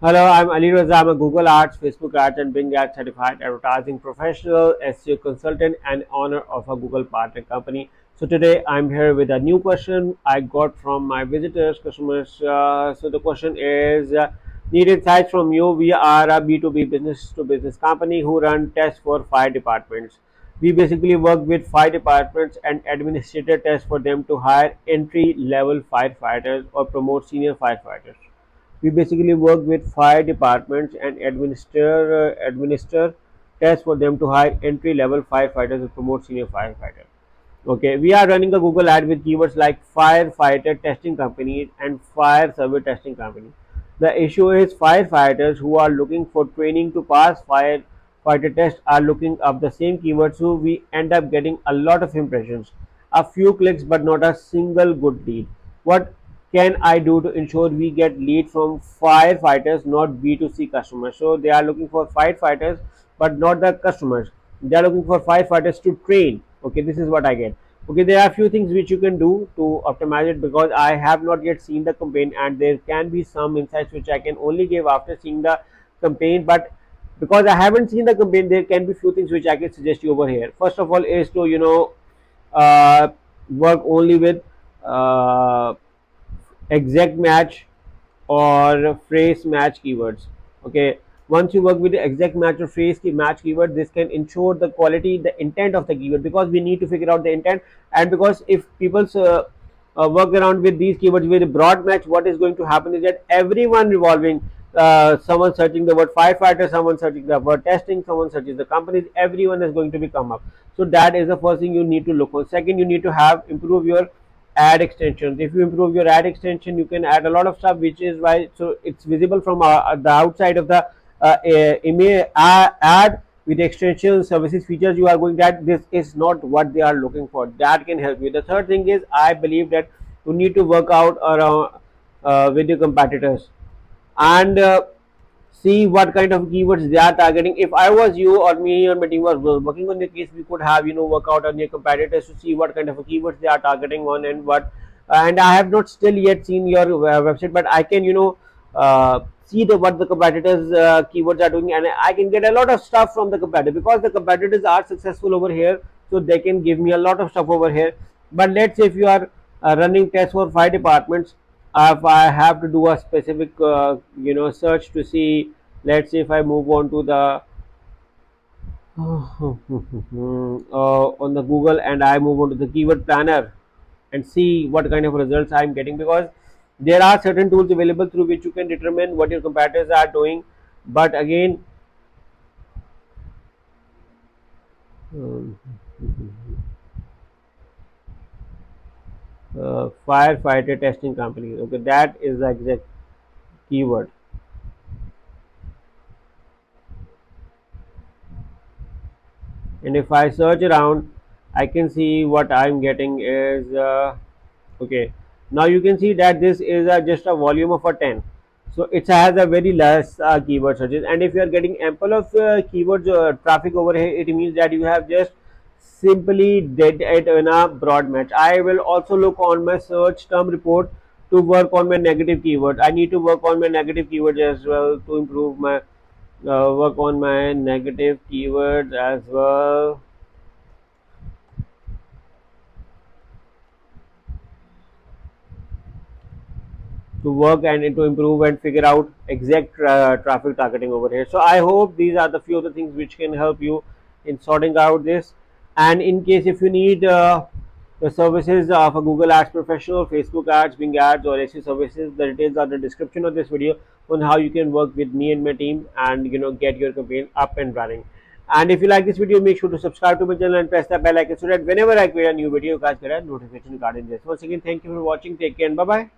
Hello, I'm Ali Raza. I'm a Google Ads, Facebook Ads, and Bing Ads certified advertising professional, SEO consultant, and owner of a Google partner company. So today I'm here with a new question I got from my visitors, customers. So the question is, need insights from you. We are a B2B business to business company who run tests for fire departments. We basically work with fire departments and administrator tests for them to hire entry level firefighters or promote senior firefighters. We basically work with fire departments and administer tests for them to hire entry level firefighters and promote senior firefighters. Okay, we are running a Google ad with keywords like firefighter testing company and fire survey testing company. The issue is firefighters who are looking for training to pass firefighter test are looking up the same keywords, so we end up getting a lot of impressions, a few clicks, but not a single good lead. What can I do to ensure we get lead from firefighters, not B2C customers? So they are looking for firefighters, but not the customers. They are looking for firefighters to train. Okay, this is what I get. Okay, there are a few things which you can do to optimize it, because I have not yet seen the campaign and there can be some insights which I can only give after seeing the campaign. But because I haven't seen the campaign, there can be few things which I can suggest you over here. First of all is to uh, work only with uh, exact match or phrase match keywords. Okay, once you work with the exact match or phrase match keyword, this can ensure the quality, the intent of the keyword, because we need to figure out the intent. And because if people work around with these keywords with a broad match, what is going to happen is that everyone revolving, someone searching the word firefighter, someone searching the word testing, someone searches the companies, everyone is going to be come up. So that is the first thing you need to look for. Second, you need to have improve your ad extensions. If you improve your ad extension, you can add a lot of stuff, which is why so it's visible from the outside of the email ad with extension services features you are going that this is not what they are looking for. That can help you. The third thing is, I believe that you need to work out around with your competitors and see what kind of keywords they are targeting. If I was you or me or my team was working on the case, we could have work out on your competitors to see what kind of keywords they are targeting on and what. And I have not still yet seen your website, but I can see the what the competitors keywords are doing, and I can get a lot of stuff from the competitor because the competitors are successful over here, so they can give me a lot of stuff over here. But let's say if you are running tests for 5 departments, if I have to do a specific search to see, let's say if I move on to the on the Google and I move on to the keyword planner and see what kind of results I'm getting, because there are certain tools available through which you can determine what your competitors are doing. But again, um, firefighter testing company, okay, that is the exact keyword. And if I search around, I can see what I'm getting is okay. Now you can see that this is just a volume of a 10, so it has a very less keyword searches. And if you are getting ample of keywords traffic over here, it means that you have just simply did it in a broad match. I will also look on my search term report to work on my negative keywords. I need to work on my negative keywords as well to improve my work on my negative keywords as well. To work and to improve and figure out exact traffic targeting over here. So I hope these are the few of the things which can help you in sorting out this. And in case if you need the services of a Google Ads professional, Facebook ads, Bing ads, or SEO services, the details are in the description of this video on how you can work with me and my team and get your campaign up and running. And if you like this video, make sure to subscribe to my channel and press the bell icon so that whenever I create a new video, you guys get a notification regarding this. Once again, thank you for watching. Take care and bye bye.